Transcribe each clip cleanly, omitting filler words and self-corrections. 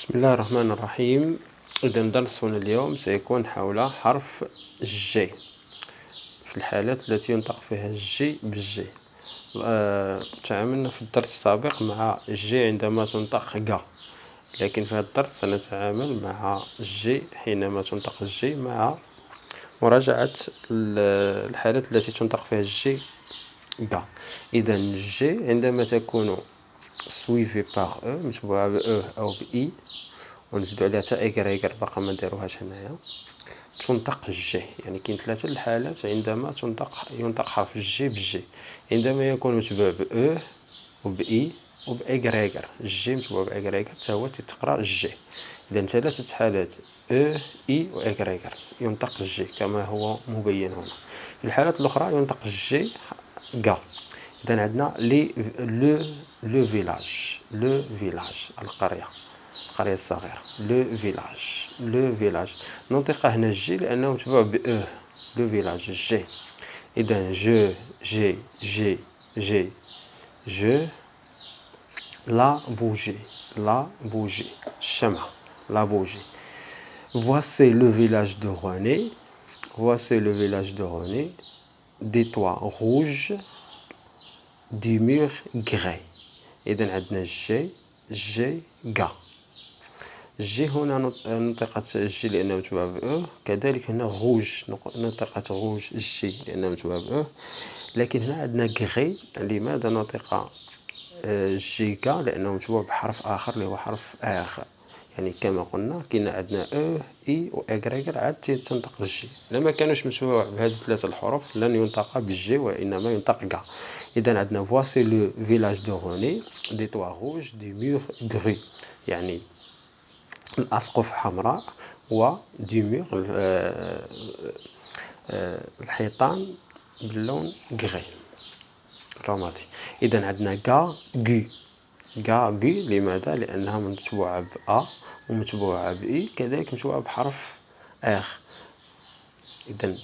بسم الله الرحمن الرحيم. إذا درسنا اليوم سيكون حول حرف الجي في الحالات التي ينطق فيها الجي بالجي. تعاملنا في الدرس السابق مع الجي عندما تنطق غا، لكن في هذا الدرس سنتعامل مع الجي حينما تنطق الجي مع مراجعة الحالات التي تنطق فيها الجي غا. إذا الجي عندما تكون سويفي باغ او متبوعة ب او أو ب اي ونزيدو عليها حتى ايكغيكر باقا ما نديروهاش هنايا، تنطق الجي. يعني كاين ثلاثة الحالات عندما ينطق حرف الجي بالجي: عندما يكون متبوع ب او وب اي وب ايكغيكر. الجي متبوع ب ايكغيكر حتى هو تتقرا الجي. إذا ثلاثة حالات او اي و ايكغيكر ينطق الجي كما هو مبين هنا. في الحالات الأخرى ينطق الجي غا. إذا عندنا لو فيلاج القرية الصغيرة. لو فيلاج ننطق هنا الجي لأنه متبوع ب او. لو فيلاج الجي. إذا جو لا بوجي الشمعة. لا بوجي. Voici le village de René. Des toits rouges, du mur gris. إذا عندنا جي غا. الجي هنا نطقت الجي لأنها متبوعة ب أو، كذلك هنا غوج نطقت غوج الجي لأنها متبوعة ب أو، لكن هنا عندنا غري. لماذا نطق الجي غا؟ لأنه متبوع بحرف آخر اللي هو حرف آخر. يعني كما قلنا كاين عندنا او اي و ايكغيكر عاد تنطق الجي. لما كانوش متبوع بهذه الثلاثة الحروف لن ينطق بالجي وإنما ينطق غا. إذا عندنا voici le village de René, des toits rouges, du mur gris. يعني الأسقف حمراء و du mur الحيطان باللون غري رمادي. إذا عندنا غا غي. لماذا؟ لأنها متبوعة ب أ ومتبوعة ب إي، كذلك متبوعة بحرف آخر. إذا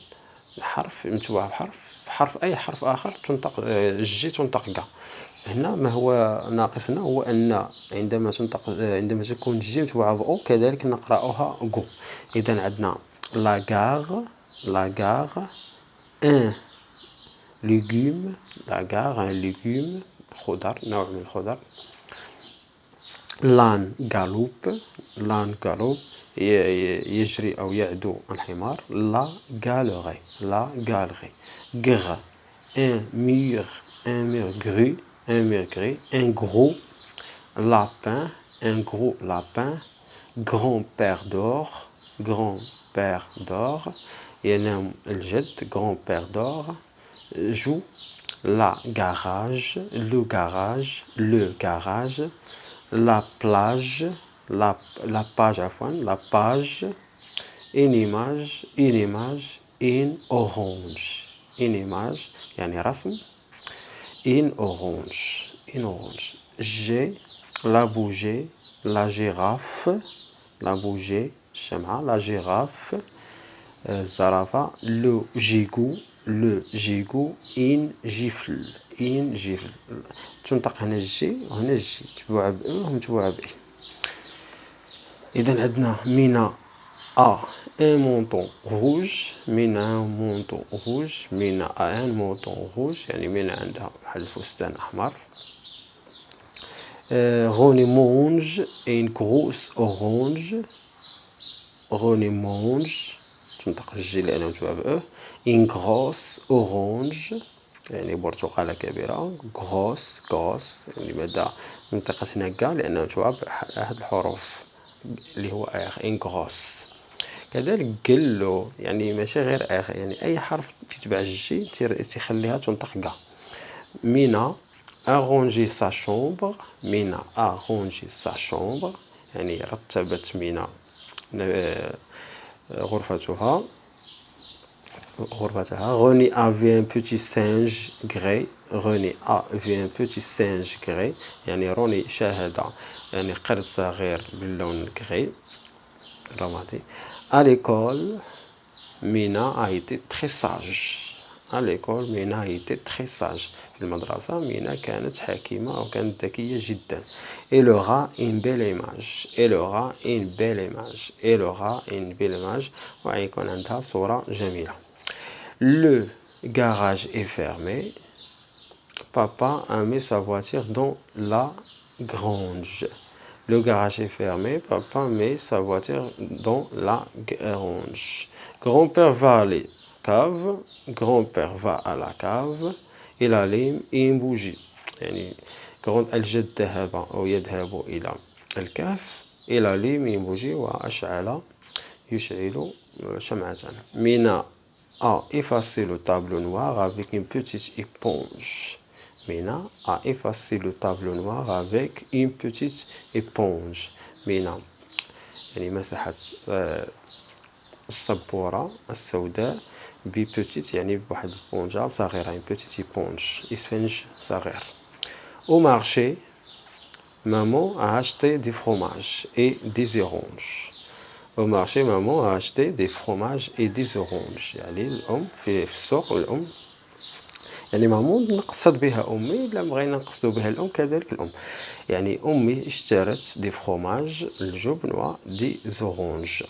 حرف متبوعة بحرف أي حرف آخر تنطق الجي تنطق غا. هنا ما هو ناقصنا هو أن عندما تكون الجي متبوعة ب أو كذلك نقرأها غو. إذا عندنا لاغار ان ليغوم. لاغار ان ليغوم خضر، نوع من الخضر. لان غالوب يجري أو يعدو الحمار. لا غالغي غر un mur gris. Un gros lapin. Grand-père d'or ينام الجد. grand-père d'or. joue le garage. La plage. Une image. Une orange يعني رسم. Une orange. J'ai la bougie, la girafe. La bougie الشمعة. La girafe الزرافة. Le gigot. Une gifle. تنطق هنا الجي وهنا الجي متبوعة ب أو ومتبوعة ب إي. إذا عندنا مينا a un menton rouge. مينا a un menton rouge يعني مينا عندها بحال الفستان أحمر. René mange une grosse orange. تنطق الجي لأنها متبوعة ب أو. Une grosse orange يعني برتقالة كبيرة. غروس يعني ماذا منطقة هنا غا لأنها متبوعة بأحد الحروف اللي هو اخ. انغروس. كذلك قلو يعني ماشي غير اخ، يعني اي حرف تتبع الجي تخليها تنطق غا. مينا arranger sa chambre. يعني رتبت مينا غرفتها. René avait un petit singe gris. يعني روني شاهد يعني قرد صغير باللون gris رمادي. À l'école Mina a été très sage. à l'école Mina était très sage. في المدرسة مينا كانت حكيمة أو كانت ذكية جدا. Elle aura une belle image. Elle aura une belle image. Elle aura une belle image. ويكون عندها صورة جميلة. Le garage est fermé. Papa a mis sa voiture dans la grange. Le garage est fermé. Papa met sa voiture dans la grange. Grand-père va à la cave. Grand-père va à la cave. Il allume une bougie. يعني الجد ذهب أو يذهب إلى الكهف. Il allume une bougie وأشعل يشعل شمعة. Mina a effacé le tableau noir avec une petite éponge. Mina a effacé le tableau noir avec une petite éponge. Mina يعني مسحت السبورة السوداء ببتيت يعني بواحد البونجة صغيرة une petite éponge إسفنج صغير. Au marché, maman a acheté des fromages et des oranges. Au marché, maman a acheté des fromages et des oranges. يعني الأم في السوق الأم يعني مامون نقصد بها أمي لا بغينا نقصدو بها الأم كذلك الأم يعني أمي اشترت دي فروماج الجبن و دي زورانج.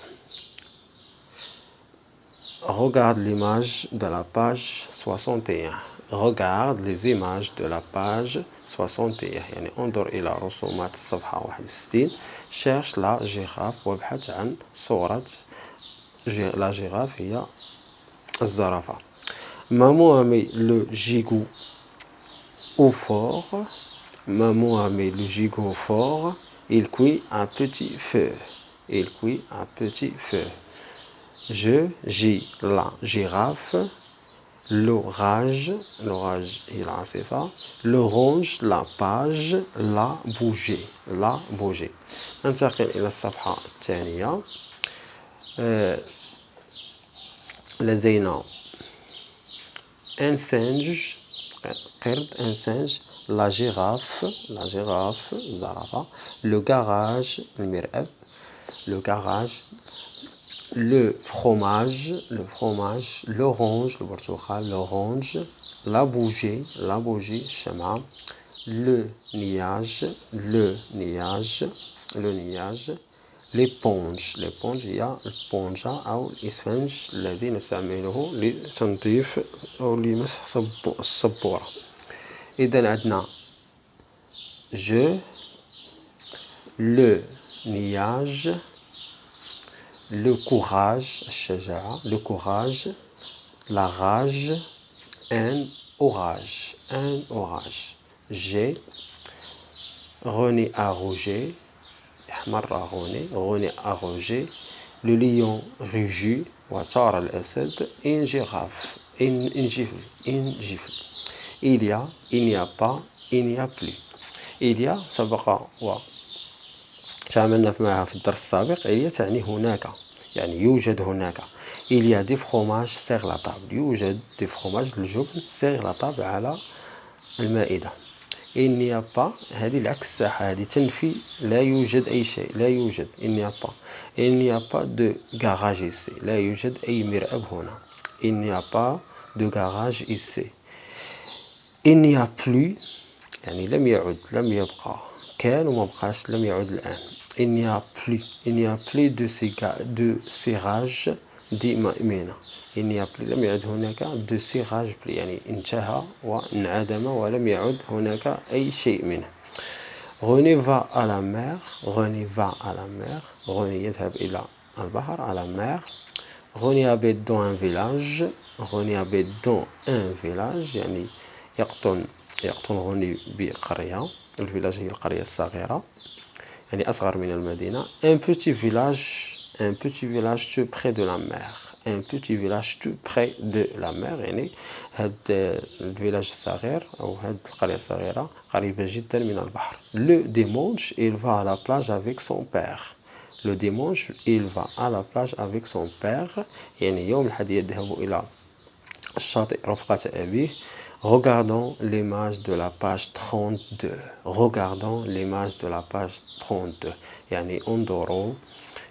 Regarde l'image de la page 61. Regarde les images de la page 61 يعني انظر إلى رسومات الصفحة 61. Cherche la girafe وابحث عن صورة la girafe هي الزرافة. Maman a mis le gigot au four. Maman a mis le gigot au four. Il cuit un petit feu. Il cuit un petit feu. J'ai la girafe, l'orage il a صفة, l'orange, la page, la bougie, la bougie. ننتقل إلى الصفحة الثانية. لدينا un singe, قرد, un singe, la girafe, زرافة, le garage, المرآب, le garage, le fromage, l'orange, le برتقال, l'orange, la bougie, الشمعة, le nuage, l'éponge هي البونجة أو الإسفنج الذي نستعمله لتنظيف أو لمسح السبورة. إذا عندنا je, le nuage, le courage الشجاعة, le courage, la rage, un orage, j'ai René a Roger, احمر René a Roger, le lion rugit وصار الأسد, une girafe, une gifle. Il y a, il n'y a pas, il n'y a plus. Il y a سبق وتعاملنا معها في الدرس السابق. il y a تعني هناك يعني يوجد هناك. il y a des fromages sur la table. يوجد des fromages الجبن sur la table على المائدة. il n'y a pas هذه العكس ساحة هذه تنفي لا يوجد أي شيء لا يوجد. il n'y a pas de garage ici. لا يوجد أي مرآب هنا. il n'y a pas de garage ici. il n'y a plus يعني لم يعد لم يبقى كان وما بقاش لم يعد الآن. il n'y a plus de cirage دي مينا. il n'y a plus لم يعد هناك de cirage يعني انتهى وانعدم ولم يعد هناك أي شيء منه. René va à la mer. René يذهب إلى البحر à la mer. René habite dans un village. يعني يقطن روني بقرية. الفيلاج هي القرية الصغيرة يعني أصغر من المدينة. un petit village tout près de la mer. يعني هاد الفيلاج الصغير أو هاد القرية الصغيرة قريبة جدا من البحر. Le dimanche il va à la plage avec son père. يعني يوم الأحد يذهب إلى الشاطئ رفقة أبيه. Regardons l'image de la page 32. يعني انظروا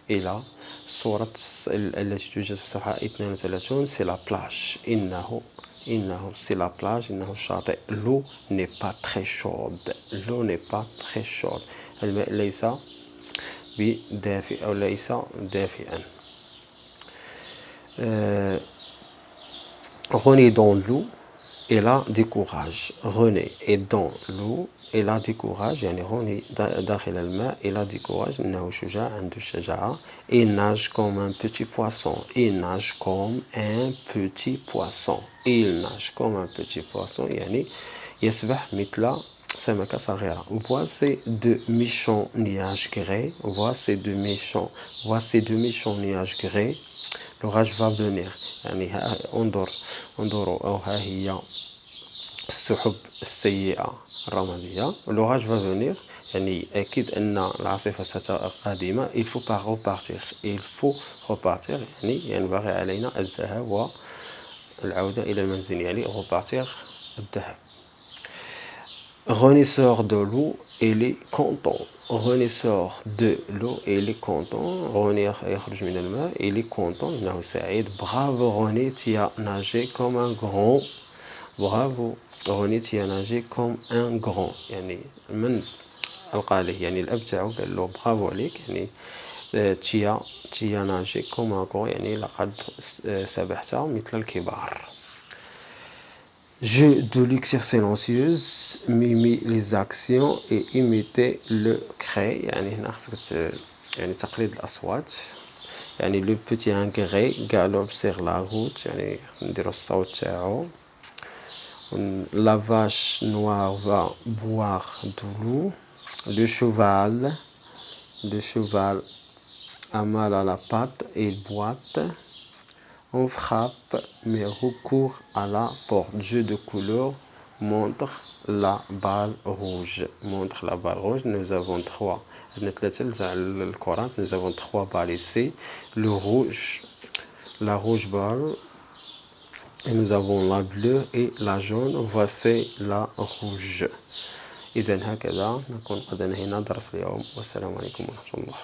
إلى صورة التي توجد في الصفحة 32. c'est la plage. إنه c'est la plage. إنه الشاطئ. L'eau n'est pas très chaude. L'eau n'est pas très chaude. الماء ليس بدافئ أو ليس دافئا. René dans l'eau et la décourage. René est dans l'eau et la décourage. يعني روني داخل الماء et la décourage. إنه شجاع عنده الشجاعة. Il nage comme un petit poisson. Il nage comme un petit poisson. Il nage comme un petit poisson. يعني يسبح مثل سمكة صغيرة. Voici de méchants nuages gris. Voici de méchants nuages gris. L'orage va venir. يعني انظروا أو ها هي السحب السيئة الرمادية. l'orage va venir يعني أكيد أن العاصفة قادمة. il faut pas repartir. il faut repartir يعني ينبغي علينا الذهاب والعودة إلى المنزل. يعني repartir الذهاب. René sort de l'eau et il est content. René sort de l'eau et il est content. René يخرج من الماء et il est content. إنه سعيد. Bravo René, tu as nagé comme un grand. Bravo René, tu as nagé comme un grand. يعني من ألقى له يعني الأب تاعو قال له برافو عليك. يعني tu as nagé comme un grand يعني لقد سبحت مثل الكبار. Jeu de luxe silencieuse, mimez les actions et imitez le cri. يعني هنا خصك يعني تقليد الأصوات. يعني le petit anglais galope sur la route. يعني نديرو الصوت تاعو. La vache noire va boire de l'eau. Le cheval a mal à la patte et il boite. On frappe mais recourt à la porte. Jeu de couleurs, montre la balle rouge. Montre la balle rouge. Nous avons trois. Nous avons trois balles ici. Le rouge, la rouge balle. Et nous avons la bleue et la jaune. Voici la rouge. إذن هكذا نكون قد انهينا درس اليوم. والسلام عليكم ورحمة الله.